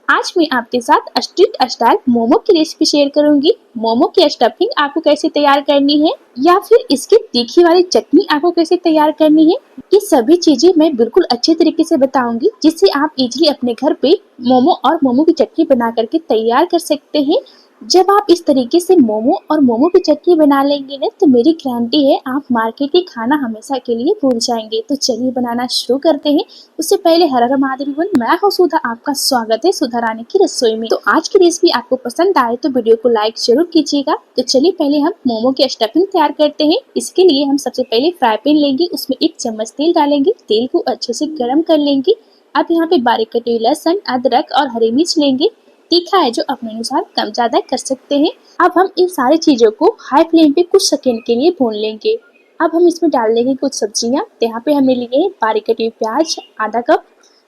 आज मैं आपके साथ स्ट्रीट स्टाइल मोमो की रेसिपी शेयर करूंगी। मोमो की स्टफिंग आपको कैसे तैयार करनी है या फिर इसकी तीखी वाली चटनी आपको कैसे तैयार करनी है, ये सभी चीजें मैं बिल्कुल अच्छे तरीके से बताऊंगी, जिससे आप इजीली अपने घर पे मोमो और मोमो की चटनी बना करके तैयार कर सकते हैं। जब आप इस तरीके से मोमो और मोमो की चटनी बना लेंगे ना, तो मेरी गारंटी है आप मार्केट के खाना हमेशा के लिए भूल जाएंगे। तो चलिए बनाना शुरू करते हैं। उससे पहले हर हर महादेव, मैं हूँ सुधा, आपका स्वागत है सुधा रानी की रसोई में। तो आज की रेसिपी आपको पसंद आए तो वीडियो को लाइक जरूर कीजिएगा। तो चलिए पहले हम मोमो की स्टफिंग तैयार करते हैं। इसके लिए हम सबसे पहले फ्राई पैन लेंगे, उसमें 1 चम्मच तेल डालेंगे। तेल को अच्छे से गर्म कर लेंगे। अब यहाँ पे बारीक कटी हुई लहसुन, अदरक और हरी मिर्च लेंगे। तीखा है जो अपने अनुसार कम ज्यादा कर सकते हैं। अब हम इन सारी चीजों को हाई फ्लेम पे कुछ सेकंड के लिए भून लेंगे। अब हम इसमें डाल देंगे कुछ सब्जियां। यहाँ पे हमें लिए बारीक कटी हुई प्याज आधा कप,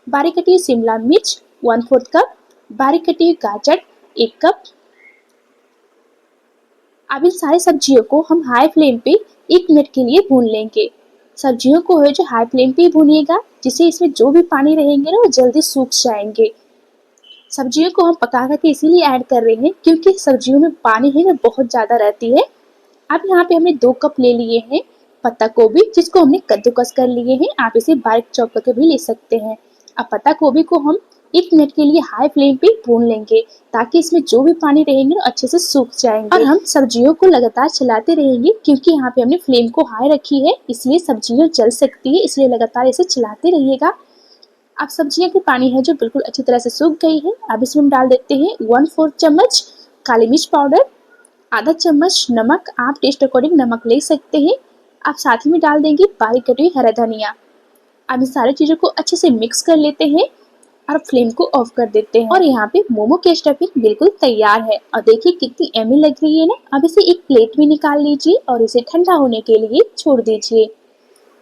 बारीक कटी हुई शिमला मिर्च 1/4 कप, बारीक कटी हुई गाजर 1 कप। अब इन सारी सब्जियों को हम हाई फ्लेम पे 1 मिनट के लिए भून लेंगे। सब्जियों को है जो हाई फ्लेम पे भूनिएगा, जिससे इसमें जो भी पानी रहेंगे ना वो जल्दी सूख जाएंगे। सब्जियों को हम पका करके इसीलिए ऐड कर रहे हैं क्योंकि सब्जियों में पानी है ना बहुत ज़्यादा रहती है। अब यहाँ पे हमने 2 कप ले लिए हैं पत्ता गोभी, जिसको हमने कद्दूकस कर लिए हैं। आप इसे बारीक चॉप करके भी ले सकते हैं। अब पत्ता गोभी को हम 1 मिनट के लिए हाई फ्लेम पे भून लेंगे, ताकि इसमें जो भी पानी रहेंगे ना अच्छे से सूख जाएंगे। और हम सब्जियों को लगातार चलाते रहेंगे क्योंकि यहाँ पे हमने फ्लेम को हाई रखी है, इसलिए सब्जियाँ जल सकती है, इसलिए लगातार इसे चलाते रहिएगा। अब सब्जियां की पानी है जो बिल्कुल अच्छी तरह से सूख गई है। अब इसमें हम डाल देते हैं 1/4 चम्मच काली मिर्च पाउडर, आधा चम्मच नमक, आप टेस्ट अकॉर्डिंग नमक ले सकते हैं। अब साथ ही में डाल देंगे बारीक कटी हुई हरा धनिया। अब इन सारी चीजों को अच्छे से मिक्स कर लेते हैं और फ्लेम को ऑफ कर देते हैं। और यहाँ पे मोमो की स्टफिंग बिल्कुल तैयार है और देखिए कितनी यम्मी लग रही है ना। अब इसे एक प्लेट में निकाल लीजिए और इसे ठंडा होने के लिए छोड़ दीजिए।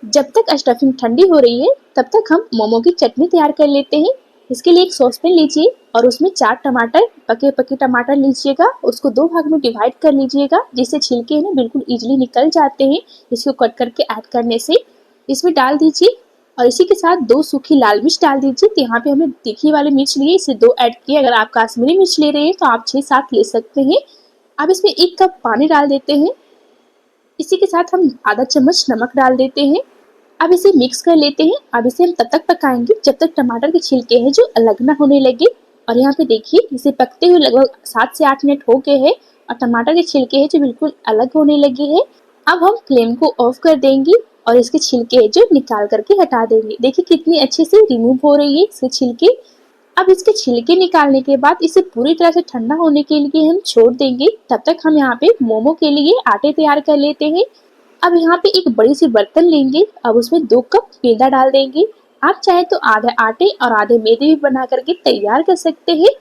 जब तक स्टफिंग ठंडी हो रही है तब तक हम मोमो की चटनी तैयार कर लेते हैं। इसके लिए एक सॉसपैन लीजिए और उसमें 4 टमाटर, पके पके टमाटर लीजिएगा। उसको 2 भाग में डिवाइड कर लीजिएगा, जिससे छिलके हैं ना बिल्कुल इजीली निकल जाते हैं। इसको कट करके ऐड करने से इसमें डाल दीजिए और इसी के साथ 2 सूखी लाल मिर्च डाल दीजिए। तो यहाँ पे हमने तीखी वाली मिर्च ली है, इसे 2 ऐड किए। अगर आप काश्मीरी मिर्च ले रहे हैं तो आप 6-7 ले सकते हैं। अब इसमें 1 कप पानी डाल देते हैं। इसी के साथ हम आधा चम्मच नमक डाल देते हैं। अब इसे मिक्स कर लेते हैं। अब इसे हम तब तक पकाएंगे जब तक टमाटर के छिलके हैं जो अलग ना होने लगे। और यहाँ पे देखिए इसे पकते हुए लगभग 7 से 8 मिनट हो गए हैं और टमाटर के छिलके हैं जो बिल्कुल अलग होने लगे हैं। अब हम फ्लेम को ऑफ कर देंगे और इसके छिलके जो निकाल करके हटा देंगे। देखिए कितनी अच्छे से रिमूव हो रही है इसके छिलके। अब इसके छिलके निकालने के बाद इसे पूरी तरह से ठंडा होने के लिए हम छोड़ देंगे। तब तक हम यहाँ पे मोमो के लिए आटे तैयार कर लेते हैं। अब यहाँ पे एक बड़ी सी बर्तन लेंगे। अब उसमें 2 कप मैदा डाल देंगे। आप चाहे तो आधे आटे और आधे मैदे भी बना करके तैयार कर सकते हैं।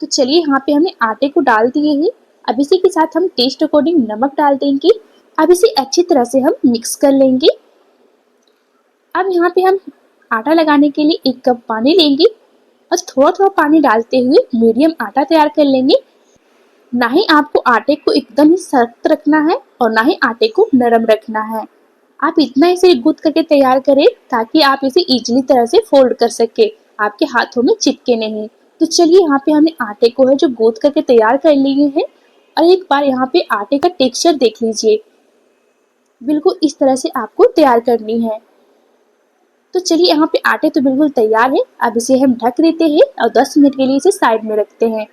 तो चलिए यहाँ पे हमने आटे को डाल दिए हैं। अब इसी के साथ हम टेस्ट अकॉर्डिंग नमक डाल देंगे। अब इसे अच्छी तरह से हम मिक्स कर लेंगे। अब यहाँ पे हम आटा लगाने के लिए 1 कप पानी लेंगे और थोड़ा थोड़ा पानी डालते हुए मीडियम आटा तैयार कर लेंगे। ना ही आपको आटे को एकदम ही सख्त रखना है और ना ही आटे को नरम रखना है। आप इतना इसे गूंथ करके तैयार करें ताकि आप इसे इजीली तरह से फोल्ड कर सके, आपके हाथों में चिपके नहीं। तो चलिए यहाँ पे हमने आटे को है जो गूंथ करके तैयार कर लिए हैं। और एक बार यहाँ पे आटे का टेक्सचर देख लीजिए, बिल्कुल इस तरह से आपको तैयार करनी है। तो चलिए यहाँ पे आटे तो बिल्कुल तैयार है। अब इसे हम ढक देते हैं और 10 मिनट के लिए इसे साइड में रखते हैं।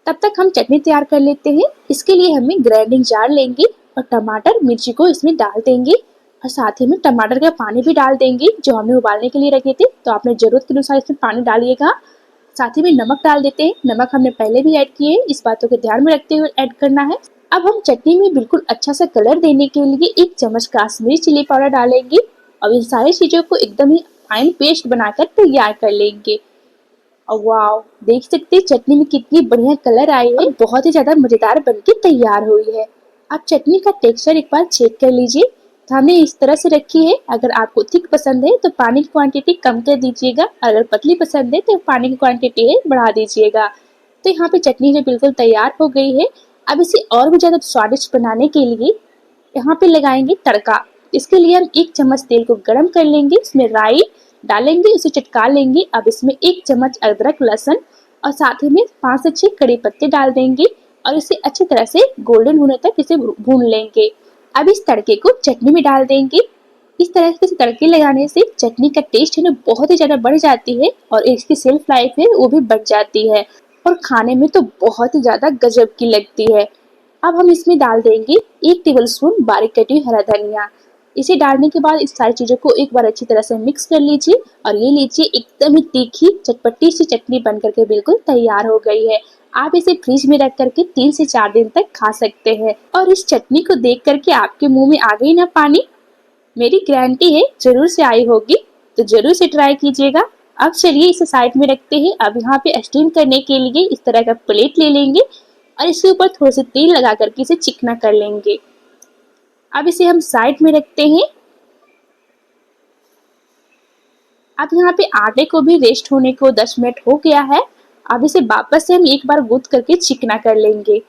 तब तक हम चटनी तैयार कर लेते हैं। इसके लिए हमें ग्राइंडिंग जार लेंगे और टमाटर मिर्ची को इसमें डाल देंगे और साथ ही में टमाटर का पानी भी डाल देंगे जो हमने उबालने के लिए रखे थे। तो आपने जरूरत के अनुसार इसमें पानी डालिएगा। साथ ही में नमक डाल देते हैं। नमक हमने पहले भी ऐड किए, इस बातों को ध्यान में रखते हुए ऐड करना है। अब हम चटनी में बिल्कुल अच्छा सा कलर देने के लिए 1 चम्मच काश्मीरी चिली पाउडर डालेंगे और इन सारी चीजों को एकदम ही फाइन पेस्ट बनाकर तैयार कर लेंगे। और वाव, देख सकते हैं चटनी में कितनी बढ़िया कलर आई है, बहुत ही ज्यादा मजेदार बनके तैयार हुई है। आप चटनी का टेक्सचर एक बार चेक कर लीजिए। तो हमने इस तरह से रखी है। अगर आपको थिक पसंद है तो पानी की क्वांटिटी कम कर दीजिएगा, अगर पतली पसंद है तो पानी की क्वांटिटी है बढ़ा दीजिएगा। तो यहाँ पे चटनी जो बिल्कुल तैयार हो गई है। अब इसे और भी ज्यादा स्वादिष्ट बनाने के लिए यहाँ पे लगाएंगे तड़का। इसके लिए हम 1 चम्मच तेल को गर्म कर लेंगे। इसमें राई, डालेंगे, उसे चटका लेंगे। अब इसमें 1 चम्मच अदरक लहसुन और साथ ही में 5 से 6 कड़ी पत्ते डाल देंगे और इसे अच्छी तरह से गोल्डन होने तक इसे भून लेंगे। अब इस तड़के को चटनी में डाल देंगे। इस तरह से तड़के लगाने से चटनी का टेस्ट है ना बहुत ही ज्यादा बढ़ जाती है और इसकी शेल्फ लाइफ है वो भी बढ़ जाती है और खाने में तो बहुत ही ज्यादा गजब की लगती है। अब हम इसमें डाल देंगे 1 टेबलस्पून बारीक कटी हुई हरा धनिया। इसे डालने के बाद इस सारी चीजों को एक बार अच्छी तरह से मिक्स कर लीजिए और ये लीजिए एकदम ही तीखी चटपटी सी चटनी बन करके बिल्कुल तैयार हो गई है। आप इसे फ्रिज में रख करके 3 से 4 दिन तक खा सकते हैं और इस चटनी को देख करके आपके मुंह में आ गई ना पानी। मेरी गारंटी है जरूर से आई होगी, तो जरूर से ट्राई कीजिएगा। अब चलिए इसे साइड में रखते हैं। अब यहाँ पे स्टीम करने के लिए इस तरह का प्लेट ले लेंगे और इसके ऊपर थोड़ा सा तेल लगा करके इसे चिकना कर लेंगे। अब इसे हम साइड में रखते हैं। अब यहाँ पे आटे को भी रेस्ट होने को 10 मिनट हो गया है। अब इसे वापस से हम एक बार गूंथ करके चिकना कर लेंगे।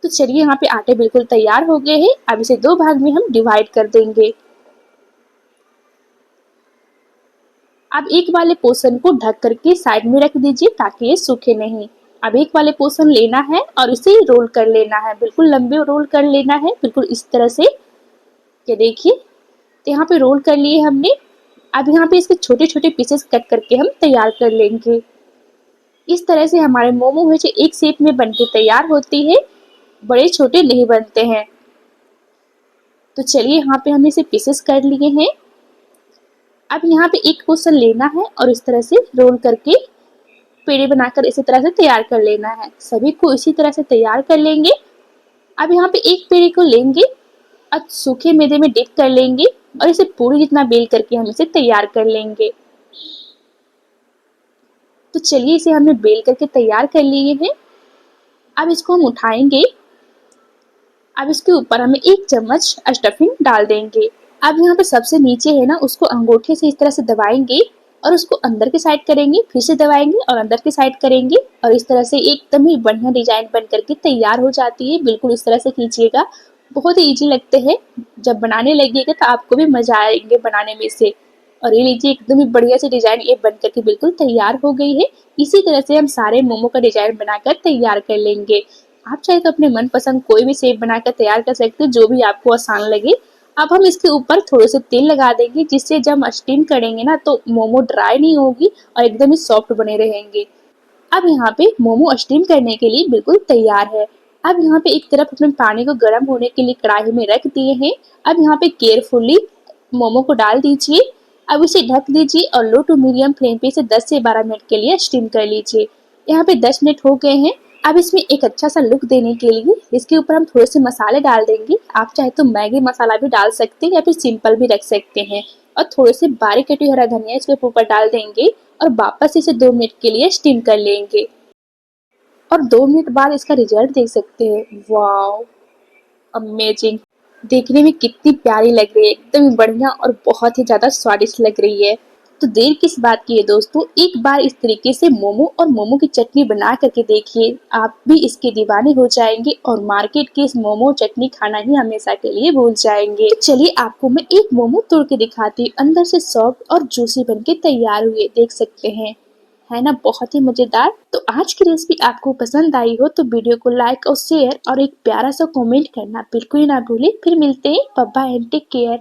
तो चलिए यहाँ पे आटे बिल्कुल तैयार हो गए हैं। अब इसे 2 भाग में हम डिवाइड कर देंगे। अब एक वाले पोर्शन को ढक करके साइड में रख दीजिए ताकि ये सूखे नहीं। अब एक वाले पोर्शन लेना है और इसे रोल कर लेना है, बिल्कुल लंबे रोल कर लेना है, बिल्कुल इस तरह से। ये देखिए, तो यहाँ पे रोल कर लिए हमने। अब यहाँ पे इसके छोटे छोटे पीसेस कट करके हम तैयार कर लेंगे। इस तरह से हमारे मोमो है जो एक शेप में बनके तैयार होती है, बड़े छोटे नहीं बनते हैं। तो चलिए यहाँ पे हमने इसे पीसेस कर लिए हैं। अब यहाँ पे एक पोर्शन लेना है और इस तरह से रोल करके पेड़े बनाकर इसी तरह से तैयार कर लेना है। सभी को इसी तरह से तैयार कर लेंगे। अब यहाँ पे एक पेड़े को लेंगे और सूखे मैदे में डिप कर लेंगे और इसे पूरी जितना बेल करके हम इसे तैयार कर लेंगे। तो चलिए इसे हमने बेल करके तैयार कर लिए हैं। अब इसको हम उठाएंगे। अब इसके ऊपर हमें 1 चम्मच स्टफिंग डाल देंगे। अब यहाँ पे सबसे नीचे है ना, उसको अंगूठे से इस तरह से दबाएंगे और उसको अंदर की साइड करेंगे, फिर से दबाएंगे और अंदर की साइड करेंगे और इस तरह से एकदम ही बढ़िया डिजाइन बन करके तैयार हो जाती है। बिल्कुल इस तरह से कीजिएगा, बहुत ही इजी लगते हैं। जब बनाने लगिएगा तो आपको भी मजा आएंगे बनाने में से। और ये लीजिए एकदम ही बढ़िया से डिजाइन ये बन करके बिल्कुल तैयार हो गई है। इसी तरह से हम सारे मोमो का डिजाइन बनाकर तैयार कर लेंगे। आप चाहे तो अपने मनपसंद कोई भी शेप बनाकर तैयार कर सकते हैं, जो भी आपको आसान लगे। अब हम इसके ऊपर थोड़े से तेल लगा देंगे, जिससे जब हम स्टीम करेंगे ना तो मोमो ड्राई नहीं होगी और एकदम ही सॉफ्ट बने रहेंगे। अब यहाँ पे मोमो स्टीम करने के लिए बिल्कुल तैयार है। अब यहाँ पे एक तरफ अपने पानी को गर्म होने के लिए कढ़ाई में रख दिए हैं। अब यहाँ पे केयरफुली मोमो को डाल दीजिए। अब इसे ढक दीजिए और लो टू मीडियम फ्लेम पे इसे 10 से 12 मिनट के लिए स्टीम कर लीजिए। यहाँ पे 10 मिनट हो गए हैं। अब इसमें एक अच्छा सा लुक देने के लिए इसके ऊपर हम थोड़े से मसाले डाल देंगे। आप चाहे तो मैगी मसाला भी डाल सकते हैं या फिर सिंपल भी रख सकते हैं और थोड़े से बारीक कटी हरा धनिया इसके ऊपर डाल देंगे और वापस इसे 2 मिनट के लिए स्टीम कर लेंगे और 2 मिनट बाद इसका रिजल्ट देख सकते हैं। Wow, amazing! देखने में कितनी प्यारी लग रही है, एकदम बढ़िया और बहुत ही ज्यादा स्वादिष्ट लग रही है। तो देर किस बात की है दोस्तों, एक बार इस तरीके से मोमो और मोमो की चटनी बना करके देखिए, आप भी इसके दीवाने हो जाएंगे और मार्केट की इस मोमो चटनी खाना ही हमेशा के लिए भूल जाएंगे। तो चलिए आपको मैं एक मोमो तोड़ के दिखाती हूँ, अंदर से सॉफ्ट और जूसी बन के तैयार हुए, देख सकते हैं, है ना बहुत ही मजेदार। तो आज की रेसिपी आपको पसंद आई हो तो वीडियो को लाइक और शेयर और एक प्यारा सा कमेंट करना बिल्कुल ना भूलें। फिर मिलते हैं, bye bye and take care.